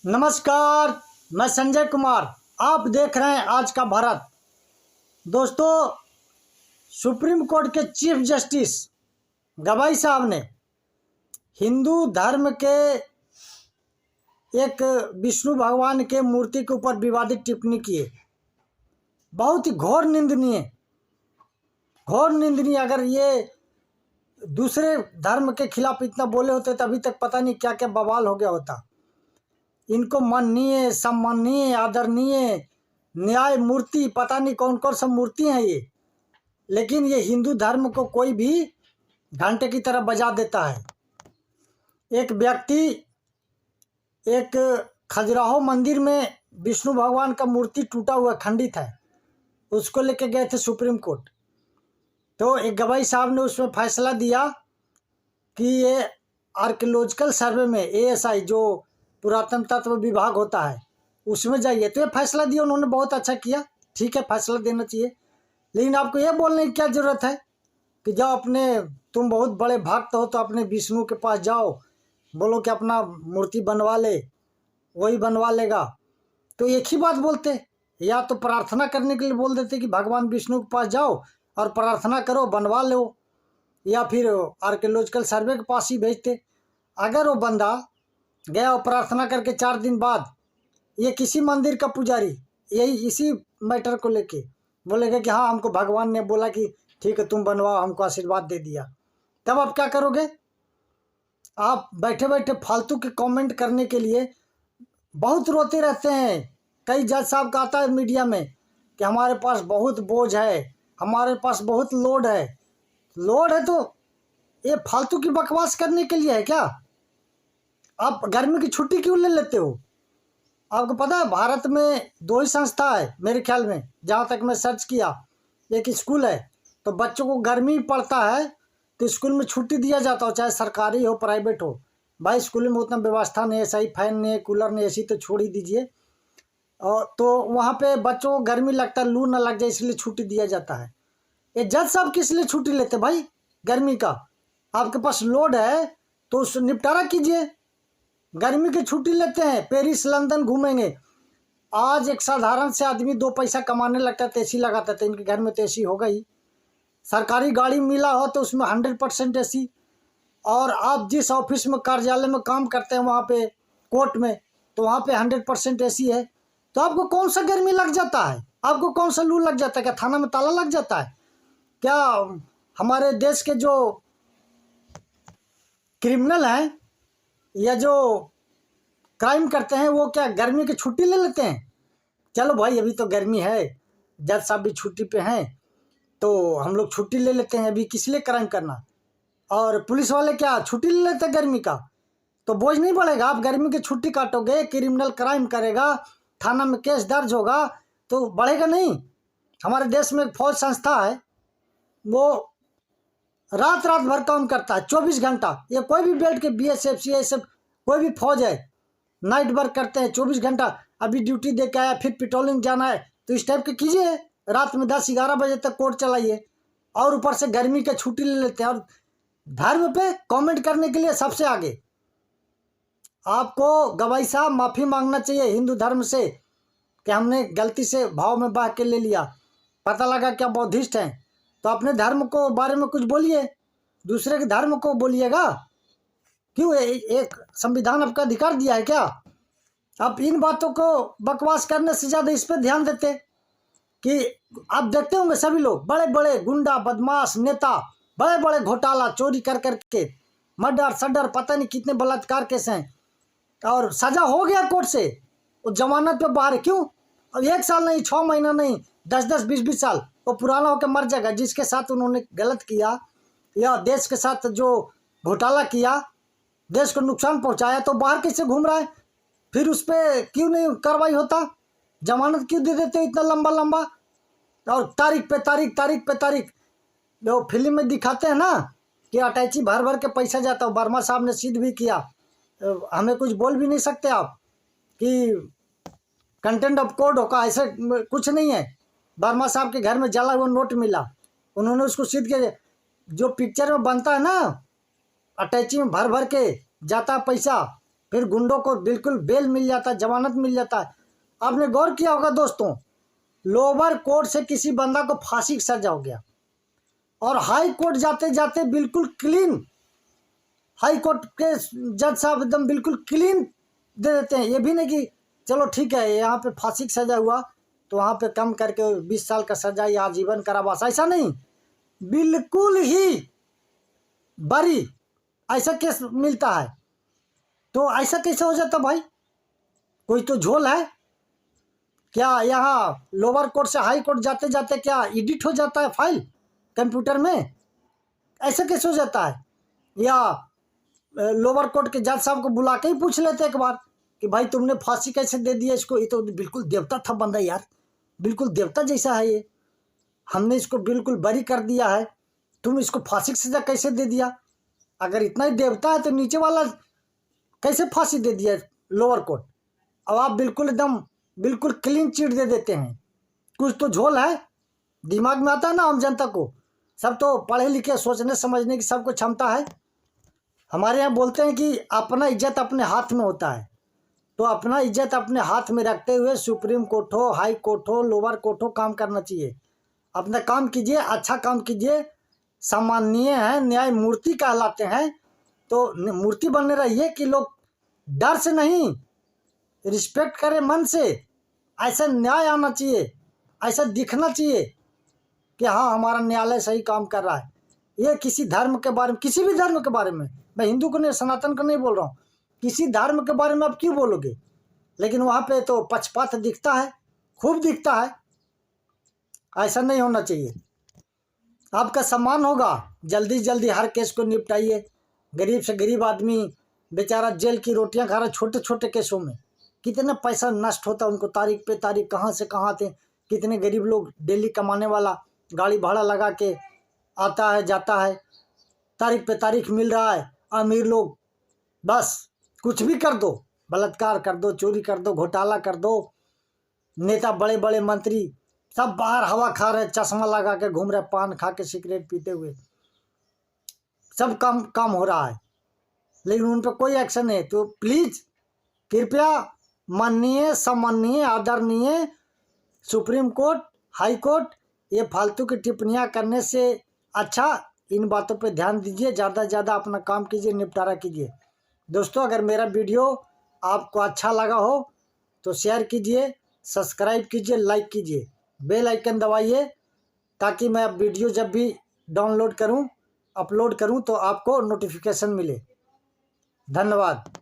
नमस्कार, मैं संजय कुमार। आप देख रहे हैं आज का भारत। दोस्तों, सुप्रीम कोर्ट के चीफ जस्टिस गवाई साहब ने हिंदू धर्म के एक विष्णु भगवान के मूर्ति के ऊपर विवादित टिप्पणी की है। बहुत ही घोर निंदनीय। अगर ये दूसरे धर्म के खिलाफ इतना बोले होते तो अभी तक पता नहीं क्या क्या बवाल हो गया होता। इनको माननीय, सम्माननीय, आदरणीय, न्याय मूर्ति, पता नहीं कौन कौन सा मूर्ति हैं ये, लेकिन ये हिंदू धर्म को कोई भी घंटे की तरह बजा देता है। एक व्यक्ति एक खजुराहो मंदिर में विष्णु भगवान का मूर्ति टूटा हुआ खंडित है, उसको लेके गए थे सुप्रीम कोर्ट। तो एक गवाई साहब ने उसमें फैसला दिया कि ये आर्कियोलॉजिकल सर्वे में ASI जो पुरातन तत्व विभाग होता है उसमें जाइए। तो ये फैसला दिया उन्होंने, बहुत अच्छा किया। ठीक है, फैसला देना चाहिए, लेकिन आपको ये बोलने की क्या ज़रूरत है कि जाओ अपने, तुम बहुत बड़े भक्त हो तो अपने विष्णु के पास जाओ, बोलो कि अपना मूर्ति बनवा ले, वही बनवा लेगा। तो एक ही बात बोलते, या तो प्रार्थना करने के लिए बोल देते कि भगवान विष्णु के पास जाओ और प्रार्थना करो, बनवा लो, या फिर आर्कियोलॉजिकल सर्वे के पास ही भेजते। अगर वो बंदा गया और प्रार्थना करके 4 दिन बाद ये किसी मंदिर का पुजारी यही इसी मैटर को लेके बोलेगा कि हाँ हमको भगवान ने बोला कि ठीक है तुम बनवाओ, हमको आशीर्वाद दे दिया, तब आप क्या करोगे? आप बैठे बैठे फालतू के कमेंट करने के लिए बहुत रोते रहते हैं। कई जज साहब का आता है मीडिया में कि हमारे पास बहुत बोझ है, हमारे पास बहुत लोड है। लोड है तो ये फालतू की बकवास करने के लिए है क्या? आप गर्मी की छुट्टी क्यों ले लेते हो? आपको पता है भारत में 2 ही संस्था है मेरे ख्याल में, जहाँ तक मैं सर्च किया। एक स्कूल है, तो बच्चों को गर्मी पड़ता है तो स्कूल में छुट्टी दिया जाता हो, चाहे सरकारी हो प्राइवेट हो। भाई स्कूल में उतना व्यवस्था नहीं है, सही फैन नहीं है, कूलर नहीं, AC तो छोड़ ही दीजिए। और तो वहाँ पे बच्चों को गर्मी लगता है, लू ना लग जाए, इसलिए छुट्टी दिया जाता है। ये जज साहब किस लिए छुट्टी लेते भाई? गर्मी का आपके पास लोड है तो उस निपटारा कीजिए। गर्मी की छुट्टी लेते हैं, पेरिस लंदन घूमेंगे। आज एक साधारण से आदमी 2 पैसा कमाने लगता है तो AC लगाता है, तो इनके घर में तो AC होगा ही। सरकारी गाड़ी मिला हो तो उसमें 100% AC। और आप जिस ऑफिस में, कार्यालय में काम करते हैं वहाँ पे, कोर्ट में, तो वहाँ पे 100% AC है। तो आपको कौन सा गर्मी लग जाता है? आपको कौन सा लू लग जाता है? क्या थाना में ताला लग जाता है? क्या हमारे देश के जो क्रिमिनल हैं या जो क्राइम करते हैं वो क्या गर्मी की छुट्टी ले लेते हैं? चलो भाई अभी तो गर्मी है, जज साहब भी छुट्टी पे हैं तो हम लोग छुट्टी ले लेते हैं, अभी किस लिए क्राइम करना। और पुलिस वाले क्या छुट्टी ले लेते हैं गर्मी का? तो बोझ नहीं बढ़ेगा? आप गर्मी की छुट्टी काटोगे, क्रिमिनल क्राइम करेगा, थाना में केस दर्ज होगा तो बढ़ेगा नहीं। हमारे देश में एक फौज संस्था है, वो रात भर काम करता है, 24 घंटा। ये कोई भी बेल्ट के BSF CSF कोई भी फौज है, नाइट वर्क करते हैं 24 घंटा। अभी ड्यूटी दे के आया, फिर पेट्रोलिंग जाना है, तो इस टाइप के कीजिए। रात में 10-11 बजे तक कोर्ट चलाइए, और ऊपर से गर्मी का छुट्टी ले लेते हैं। और धर्म पे कमेंट करने के लिए सबसे आगे। आपको गवाई साहब माफ़ी मांगना चाहिए हिंदू धर्म से कि हमने गलती से भाव में बह के ले लिया, पता लगा क्या बौद्धिस्ट हैं। तो अपने धर्म को बारे में कुछ बोलिए, दूसरे के धर्म को बोलिएगा क्यों? एक संविधान आपका अधिकार दिया है क्या? आप इन बातों को बकवास करने से ज़्यादा इस पर ध्यान देते कि आप देखते होंगे सभी लोग, बड़े बड़े गुंडा बदमाश नेता, बड़े बड़े घोटाला चोरी कर करके, मर्डर सडर, पता नहीं कितने बलात्कार केस हैं, और सजा हो गया कोर्ट से, वो जमानत पे बाहर है। क्यों? अब 1 साल नहीं, 6 महीना नहीं, 10-10, 20-20 साल वो पुराना होकर मर जाएगा। जिसके साथ उन्होंने गलत किया या देश के साथ जो घोटाला किया, देश को नुकसान पहुंचाया, तो बाहर कैसे घूम रहा है? फिर उस पर क्यों नहीं कार्रवाई होता? जमानत क्यों दे देते हो इतना लंबा लंबा? और तारीख पे तारीख जो फिल्म में दिखाते हैं ना कि अटैची भर भर के पैसा जाता है। वर्मा साहब ने सिद्ध भी किया, हमें कुछ बोल भी नहीं सकते आप कि कंटेंट ऑफ कोर्ट होगा, ऐसे कुछ नहीं है। वर्मा साहब के घर में जला हुआ नोट मिला, उन्होंने उसको सिद्ध किया। जो पिक्चर में बनता है ना, अटैची में भर भर के जाता पैसा, फिर गुंडों को बिल्कुल बेल मिल जाता है, जमानत मिल जाता है। आपने गौर किया होगा दोस्तों, लोअर कोर्ट से किसी बंदा को फांसी की सजा हो गया और हाई कोर्ट जाते जाते बिल्कुल क्लीन, हाई कोर्ट के जज साहब एकदम बिल्कुल क्लीन दे देते हैं। ये भी नहीं कि चलो ठीक है यहाँ पे फांसी की सजा हुआ तो वहाँ पे कम करके 20 साल का सजा या आजीवन कारावास, ऐसा नहीं, बिल्कुल ही बरी ऐसा केस मिलता है। तो ऐसा कैसे हो जाता भाई? कोई तो झोल है क्या? यहाँ लोअर कोर्ट से हाई कोर्ट जाते जाते क्या एडिट हो जाता है फाइल कंप्यूटर में? ऐसा कैसे हो जाता है? या लोअर कोर्ट के जज साहब को बुला के ही पूछ लेते एक बार कि भाई तुमने फांसी कैसे दे दिया इसको? ये तो बिल्कुल देवता था बंदा यार, बिल्कुल देवता जैसा है ये, हमने इसको बिल्कुल बरी कर दिया है, तुम इसको फांसी की सजा कैसे दे दिया? अगर इतना ही देवता है तो नीचे वाला कैसे फांसी दे दिया लोअर कोर्ट? अब आप बिल्कुल एकदम बिल्कुल क्लीन चिट दे देते हैं। कुछ तो झोल है, दिमाग में आता है ना आम जनता को। सब तो पढ़े लिखे, सोचने समझने की सबको क्षमता है। हमारे यहाँ बोलते हैं कि अपना इज्जत अपने हाथ में होता है, तो अपना इज्जत अपने हाथ में रखते हुए सुप्रीम कोर्ट हो, हाई कोर्ट हो, लोअर कोर्ट हो, काम करना चाहिए। अपना काम कीजिए, अच्छा काम कीजिए, सम्माननीय है, न्यायमूर्ति कहलाते हैं। तो मूर्ति बनने रहिए कि लोग डर से नहीं, रिस्पेक्ट करें मन से। ऐसा न्याय आना चाहिए, ऐसा दिखना चाहिए कि हाँ हमारा न्यायालय सही काम कर रहा है। ये किसी धर्म के बारे में, किसी भी धर्म के बारे में, मैं हिंदू को नहीं, सनातन को नहीं बोल रहा हूँ, किसी धर्म के बारे में आप क्यों बोलोगे? लेकिन वहाँ पे तो पक्षपात दिखता है, खूब दिखता है। ऐसा नहीं होना चाहिए। आपका सम्मान होगा, जल्दी जल्दी हर केस को निपटाइए। गरीब से गरीब आदमी बेचारा जेल की रोटियां खा रहा है छोटे छोटे केसों में, कितना पैसा नष्ट होता है उनको, तारीख पे तारीख, कहाँ से कहाँ थे। कितने गरीब लोग डेली कमाने वाला गाड़ी भाड़ा लगा के आता है जाता है, तारीख पे तारीख मिल रहा है। अमीर लोग बस कुछ भी कर दो, बलात्कार कर दो, चोरी कर दो, घोटाला कर दो। नेता बड़े बड़े मंत्री सब बाहर हवा खा रहे, चश्मा लगा के घूम रहे, पान खा के सिगरेट पीते हुए, सब काम काम हो रहा है, लेकिन उन पर कोई एक्शन नहीं। तो प्लीज कृपया माननीय, सम्माननीय, आदरणीय सुप्रीम कोर्ट, हाई कोर्ट, ये फालतू की टिप्पणियां करने से अच्छा इन बातों पे ध्यान दीजिए, ज़्यादा से ज़्यादा अपना काम कीजिए, निपटारा कीजिए। दोस्तों अगर मेरा वीडियो आपको अच्छा लगा हो तो शेयर कीजिए, सब्सक्राइब कीजिए, लाइक कीजिए, बेल आइकन दबाइए, ताकि मैं वीडियो जब भी डाउनलोड करूं, अपलोड करूं तो आपको नोटिफिकेशन मिले। धन्यवाद।